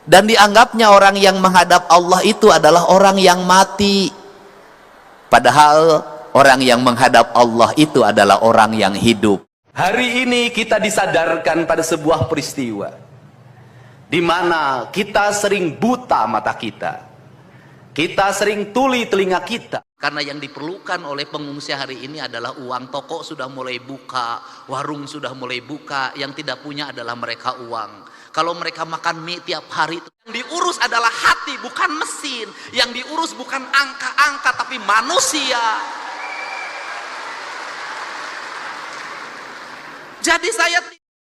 dan dianggapnya orang yang menghadap Allah itu adalah orang yang mati, padahal orang yang menghadap Allah itu adalah orang yang hidup. Hari ini kita disadarkan pada sebuah peristiwa di mana kita sering buta mata kita, kita sering tuli telinga kita. Karena yang diperlukan oleh pengungsi hari ini adalah uang. Toko sudah mulai buka, warung sudah mulai buka, yang tidak punya adalah mereka uang. Kalau mereka makan mie tiap hari, yang diurus adalah hati, bukan mesin. Yang diurus bukan angka-angka, tapi manusia. Jadi saya...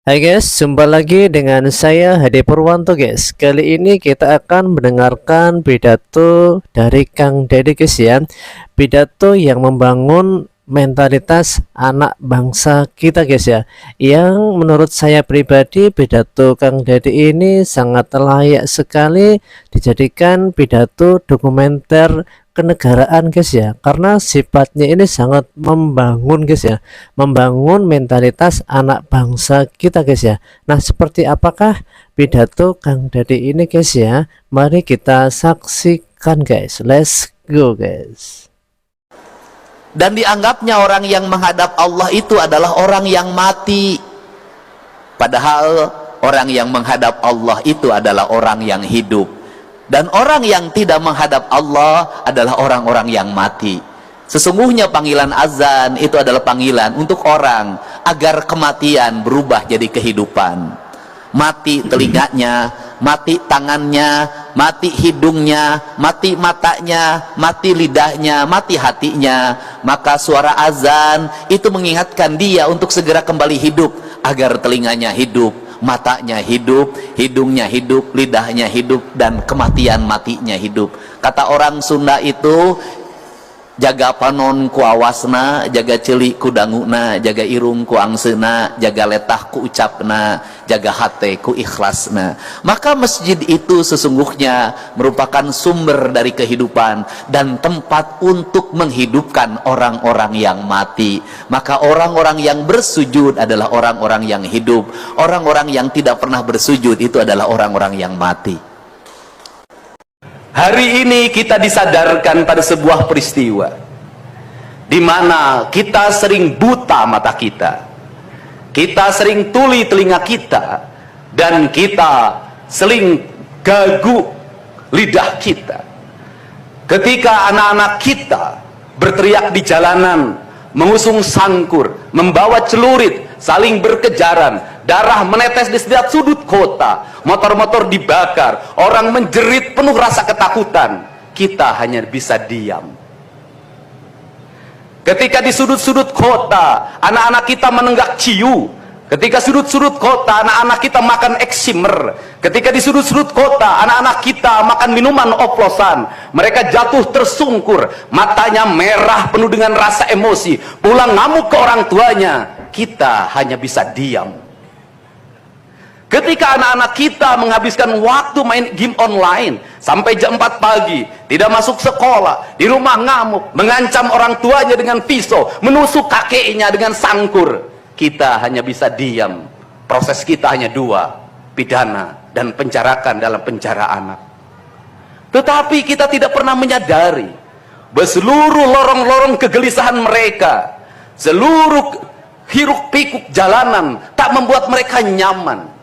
Hai guys, jumpa lagi dengan saya Hadi Purwanto guys. Kali ini kita akan mendengarkan pidato dari Kang Dede guys ya. Pidato yang membangun mentalitas anak bangsa kita guys ya. Yang menurut saya pribadi pidato Kang Dede ini sangat layak sekali dijadikan pidato dokumenter kenegaraan guys ya, karena sifatnya ini sangat membangun guys ya, membangun mentalitas anak bangsa kita guys ya. Nah, seperti apakah pidato Kang Dede ini guys ya? Mari kita saksikan guys, let's go guys. Dan dianggapnya orang yang menghadap Allah itu adalah orang yang mati, padahal orang yang menghadap Allah itu adalah orang yang hidup. Dan orang yang tidak menghadap Allah adalah orang-orang yang mati. Sesungguhnya panggilan azan itu adalah panggilan untuk orang agar kematian berubah jadi kehidupan. Mati telinganya, mati tangannya, mati hidungnya, mati matanya, mati lidahnya, mati hatinya. Maka suara azan itu mengingatkan dia untuk segera kembali hidup, agar telinganya hidup, matanya hidup, hidungnya hidup, lidahnya hidup, dan kematian matinya hidup. Kata orang Sunda itu, jaga panon ku awasna, jaga celik ku danguna, jaga irung ku angsena, jaga letah ku ucapna, jaga hate ku ikhlasna. Maka masjid itu sesungguhnya merupakan sumber dari kehidupan dan tempat untuk menghidupkan orang-orang yang mati. Maka orang-orang yang bersujud adalah orang-orang yang hidup. Orang-orang yang tidak pernah bersujud itu adalah orang-orang yang mati. Hari ini kita disadarkan pada sebuah peristiwa di mana kita sering buta mata kita, kita sering tuli telinga kita, dan kita sering gagu lidah kita. Ketika anak-anak kita berteriak di jalanan, mengusung sangkur, membawa celurit, saling berkejaran, darah menetes di setiap sudut kota, motor-motor dibakar, orang menjerit penuh rasa ketakutan, kita hanya bisa diam. Ketika di sudut-sudut kota anak-anak kita menenggak ciu, ketika sudut-sudut kota anak-anak kita makan eksimer, ketika di sudut-sudut kota anak-anak kita makan minuman oplosan, mereka jatuh tersungkur, matanya merah penuh dengan rasa emosi, pulang ngamuk ke orang tuanya, kita hanya bisa diam. Ketika anak-anak kita menghabiskan waktu main game online sampai jam 4 pagi, tidak masuk sekolah, di rumah ngamuk, mengancam orang tuanya dengan pisau, menusuk kakeknya dengan sangkur, kita hanya bisa diam. Proses kita hanya dua, pidana dan penjarakan dalam penjara anak. Tetapi kita tidak pernah menyadari bahwa seluruh lorong-lorong kegelisahan mereka, seluruh hiruk pikuk jalanan tak membuat mereka nyaman.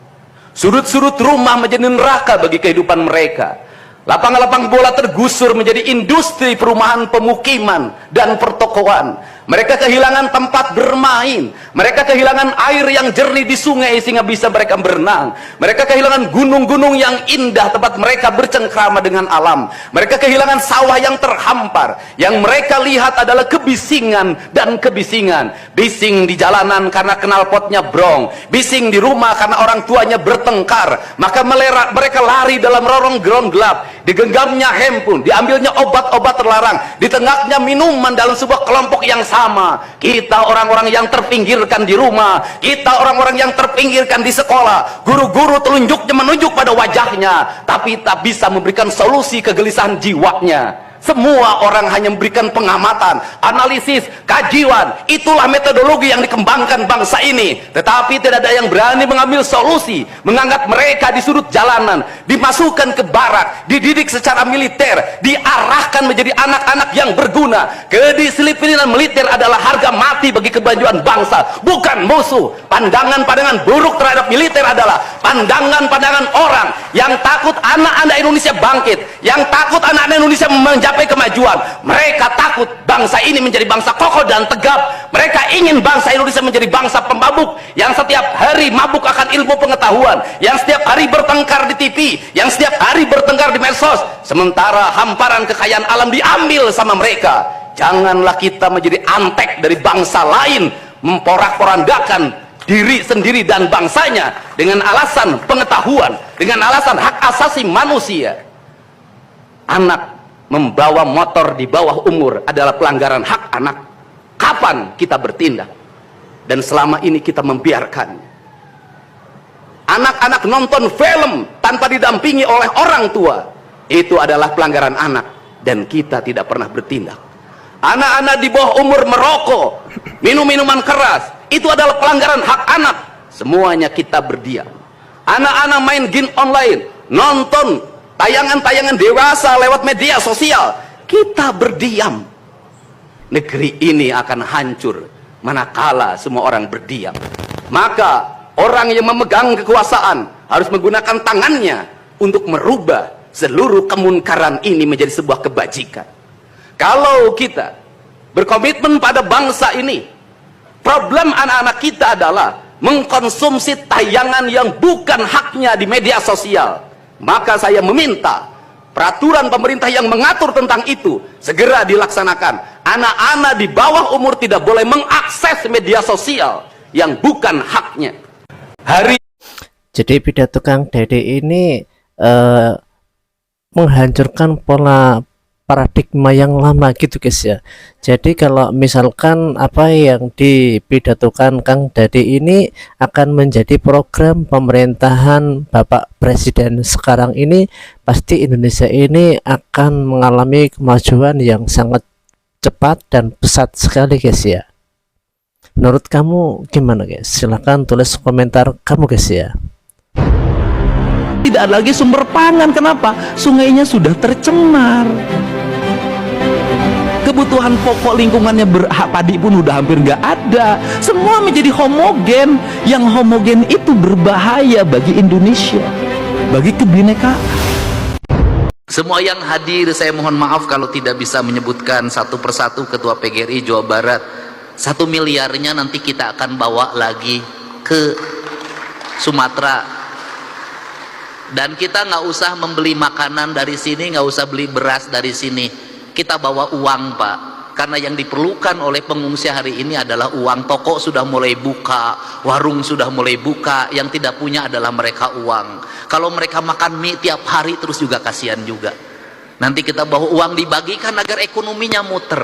Sudut-sudut rumah menjadi neraka bagi kehidupan mereka. Lapang-lapang bola tergusur menjadi industri perumahan, pemukiman, dan pertokoan. Mereka kehilangan tempat bermain. Mereka kehilangan air yang jernih di sungai sehingga bisa mereka berenang. Mereka kehilangan gunung-gunung yang indah tempat mereka bercengkrama dengan alam. Mereka kehilangan sawah yang terhampar. Yang mereka lihat adalah kebisingan dan kebisingan. Bising di jalanan karena knalpotnya brong. Bising di rumah karena orang tuanya bertengkar. Maka mereka lari dalam lorong-lorong gelap. Digenggamnya handphone, diambilnya obat-obat terlarang, ditengahnya minuman dalam sebuah kelompok yang sama. Kita orang-orang yang terpinggirkan di rumah, kita orang-orang yang terpinggirkan di sekolah, guru-guru telunjuknya menunjuk pada wajahnya, tapi tak bisa memberikan solusi kegelisahan jiwanya. Semua orang hanya memberikan pengamatan, analisis, kajian. Itulah metodologi yang dikembangkan bangsa ini. Tetapi tidak ada yang berani mengambil solusi, mengangkat mereka di sudut jalanan, dimasukkan ke barak, dididik secara militer, diarahkan menjadi anak-anak yang berguna. Kedisiplinan militer adalah harga mati bagi kemajuan bangsa, bukan musuh. Pandangan-pandangan buruk terhadap militer adalah pandangan-pandangan orang yang takut anak-anak Indonesia bangkit, yang takut anak-anak Indonesia mencapai kemajuan. Mereka takut bangsa ini menjadi bangsa kokoh dan tegap. Mereka ingin bangsa Indonesia menjadi bangsa pemabuk yang setiap hari mabuk akan ilmu pengetahuan, yang setiap hari bertengkar di TV, yang setiap hari bertengkar di medsos, sementara hamparan kekayaan alam diambil sama mereka. Janganlah kita menjadi antek dari bangsa lain, memporak-porandakan diri sendiri dan bangsanya dengan alasan pengetahuan, dengan alasan hak asasi manusia. Anak membawa motor di bawah umur adalah pelanggaran hak anak. Kapan kita bertindak? Dan selama ini kita membiarkan anak-anak nonton film tanpa didampingi oleh orang tua. Itu adalah pelanggaran anak, dan kita tidak pernah bertindak. Anak-anak di bawah umur merokok, minum minuman keras, itu adalah pelanggaran hak anak. Semuanya kita berdiam. Anak-anak main game online, nonton tayangan-tayangan dewasa lewat media sosial, kita berdiam. Negeri ini akan hancur manakala semua orang berdiam. Maka orang yang memegang kekuasaan harus menggunakan tangannya untuk merubah seluruh kemunkaran ini menjadi sebuah kebajikan. Kalau kita berkomitmen pada bangsa ini, problem anak-anak kita adalah mengkonsumsi tayangan yang bukan haknya di media sosial. Maka saya meminta peraturan pemerintah yang mengatur tentang itu segera dilaksanakan. Anak-anak di bawah umur tidak boleh mengakses media sosial yang bukan haknya. Jadi pidato Kang Dede ini menghancurkan pola paradigma yang lama gitu guys ya. Jadi kalau misalkan apa yang dipidatokan Kang Dede ini akan menjadi program pemerintahan Bapak Presiden sekarang ini, pasti Indonesia ini akan mengalami kemajuan yang sangat cepat dan pesat sekali guys ya. Menurut kamu gimana guys? Silahkan tulis komentar kamu guys ya. Tidak ada lagi sumber pangan. Kenapa? Sungainya sudah tercemar. Kebutuhan pokok lingkungannya padi pun udah hampir nggak ada. Semua menjadi homogen. Yang homogen itu berbahaya bagi Indonesia, bagi kebinekaan. Semua yang hadir, saya mohon maaf kalau tidak bisa menyebutkan satu persatu. Ketua PGRI Jawa Barat, 1 miliarnya nanti kita akan bawa lagi ke Sumatera. Dan kita nggak usah membeli makanan dari sini, nggak usah beli beras dari sini. Kita bawa uang Pak, karena yang diperlukan oleh pengungsi hari ini adalah uang. Toko sudah mulai buka, warung sudah mulai buka, yang tidak punya adalah mereka uang. Kalau mereka makan mie tiap hari terus juga kasihan juga. Nanti kita bawa uang dibagikan agar ekonominya muter.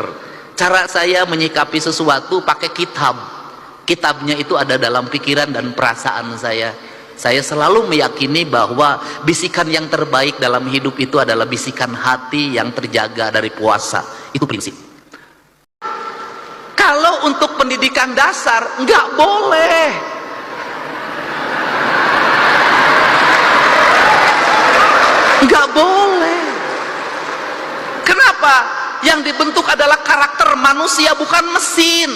Cara saya menyikapi sesuatu pakai kitab. Kitabnya itu ada dalam pikiran dan perasaan saya. Saya selalu meyakini bahwa bisikan yang terbaik dalam hidup itu adalah bisikan hati yang terjaga dari puasa. Itu prinsip. Kalau untuk pendidikan dasar, nggak boleh. Nggak boleh. Kenapa? Yang dibentuk adalah karakter manusia, bukan mesin.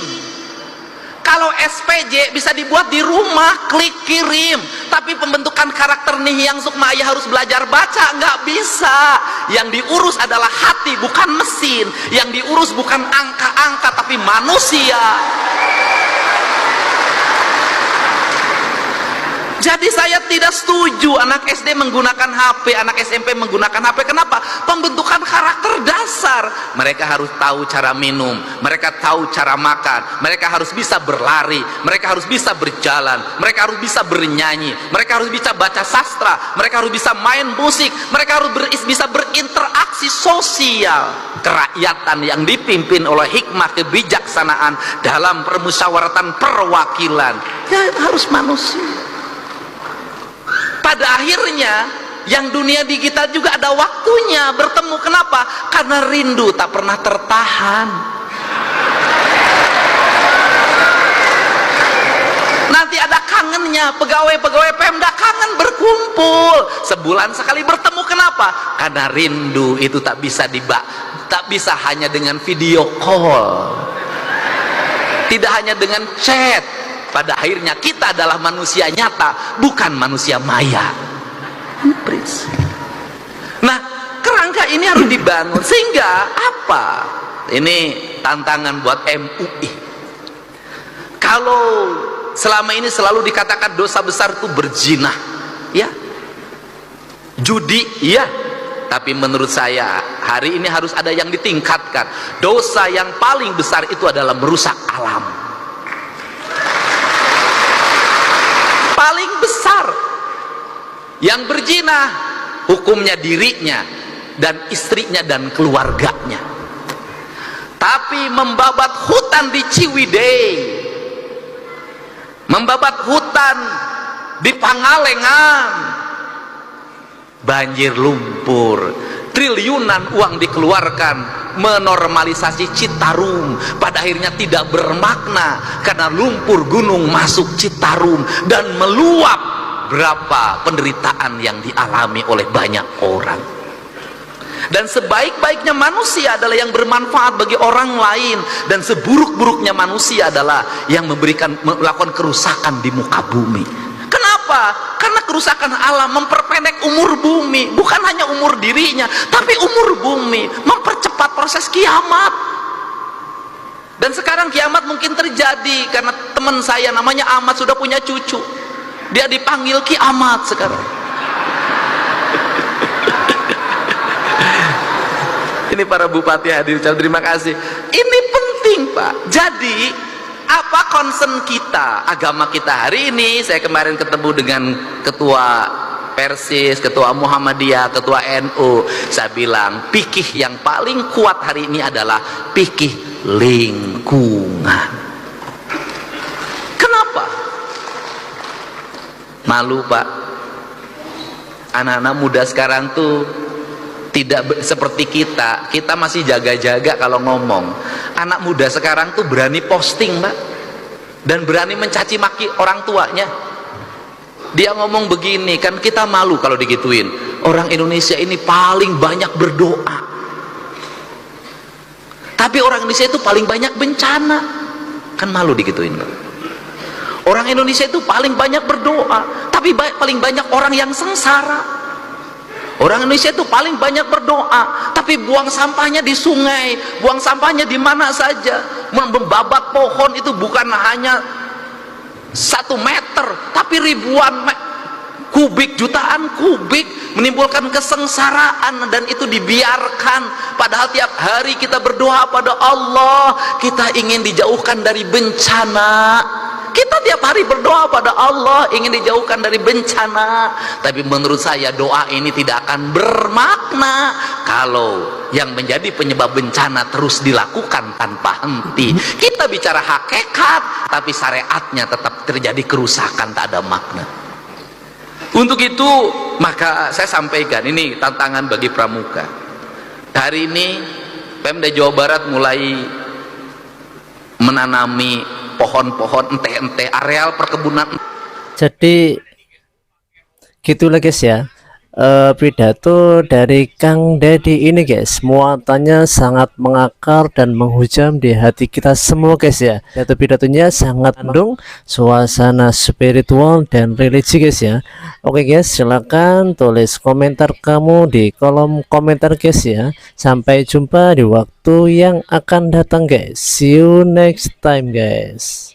Kalau SPJ bisa dibuat di rumah, klik kirim. Tapi pembentukan karakter nih yang Sukma Ayah harus belajar baca, nggak bisa. Yang diurus adalah hati, bukan mesin. Yang diurus bukan angka-angka, tapi manusia. Jadi saya tidak setuju anak SD menggunakan HP, anak SMP menggunakan HP. Kenapa? Pembentukan karakter dasar. Mereka harus tahu cara minum, mereka tahu cara makan, mereka harus bisa berlari, mereka harus bisa berjalan, mereka harus bisa bernyanyi, mereka harus bisa baca sastra, mereka harus bisa main musik, mereka harus bisa berinteraksi sosial. Kerakyatan yang dipimpin oleh hikmah kebijaksanaan dalam permusyawaratan perwakilan, ya harus manusia. Pada akhirnya yang dunia digital juga ada waktunya bertemu. Kenapa? Karena rindu tak pernah tertahan. Nanti ada kangennya, pegawai-pegawai Pemda kangen berkumpul, sebulan sekali bertemu. Kenapa? Karena rindu itu tak bisa hanya dengan video call, tidak hanya dengan chat. Pada akhirnya kita adalah manusia nyata, bukan manusia maya. Nah, kerangka ini harus dibangun. Sehingga apa? Ini tantangan buat MUI. Kalau selama ini selalu dikatakan dosa besar itu berzina, ya, judi, ya, tapi menurut saya hari ini harus ada yang ditingkatkan. Dosa yang paling besar itu adalah merusak alam. Paling besar. Yang berzina hukumnya dirinya dan istrinya dan keluarganya. Tapi membabat hutan di Ciwidey, membabat hutan di Pangalengan, banjir lumpur, triliunan uang dikeluarkan menormalisasi Citarum, pada akhirnya tidak bermakna karena lumpur gunung masuk Citarum dan meluap. Berapa penderitaan yang dialami oleh banyak orang. Dan sebaik-baiknya manusia adalah yang bermanfaat bagi orang lain, dan seburuk-buruknya manusia adalah yang melakukan kerusakan di muka bumi. Kenapa? Karena kerusakan alam memperpendek umur bumi, bukan hanya umur dirinya, tapi umur bumi, mempercepat proses kiamat. Dan sekarang kiamat mungkin terjadi karena teman saya namanya Ahmad sudah punya cucu, dia dipanggil kiamat sekarang. Ini para bupati hadir, terima kasih. Ini penting, Pak. Jadi apa concern kita, agama kita hari ini? Saya kemarin ketemu dengan ketua Persis, ketua Muhammadiyah, ketua NU. Saya bilang fikih yang paling kuat hari ini adalah fikih lingkungan. Kenapa? Malu, Pak. Anak-anak muda sekarang tuh tidak seperti kita masih jaga-jaga kalau ngomong. Anak muda sekarang tuh berani posting, Mbak, dan berani mencaci maki orang tuanya. Dia ngomong begini, kan kita malu kalau digituin. Orang Indonesia ini paling banyak berdoa, tapi orang Indonesia itu paling banyak bencana. Kan malu digituin, Mbak. Orang Indonesia itu paling banyak berdoa, tapi paling banyak orang yang sengsara. Orang Indonesia itu paling banyak berdoa, tapi buang sampahnya di sungai, buang sampahnya di mana saja. Membabat pohon itu bukan hanya 1 meter, tapi ribuan kubik, jutaan kubik, menimbulkan kesengsaraan, dan itu dibiarkan. Padahal tiap hari kita berdoa pada Allah, kita ingin dijauhkan dari bencana. Kita tiap hari berdoa pada Allah ingin dijauhkan dari bencana. Tapi menurut saya doa ini tidak akan bermakna kalau yang menjadi penyebab bencana terus dilakukan tanpa henti. Kita bicara hakikat, tapi syariatnya tetap terjadi kerusakan, tak ada makna. Untuk itu maka saya sampaikan, ini tantangan bagi pramuka. Hari ini Pemda Jawa Barat mulai menanami pohon-pohon ente-ente, areal perkebunan. Jadi gitulah guys ya, pidato dari Kang Deddy ini guys, muatannya sangat mengakar dan menghujam di hati kita semua guys ya. Pidatonya sangat mendung suasana spiritual dan religi guys ya. Oke guys, silakan tulis komentar kamu di kolom komentar guys ya. Sampai jumpa di waktu yang akan datang guys. See you next time guys.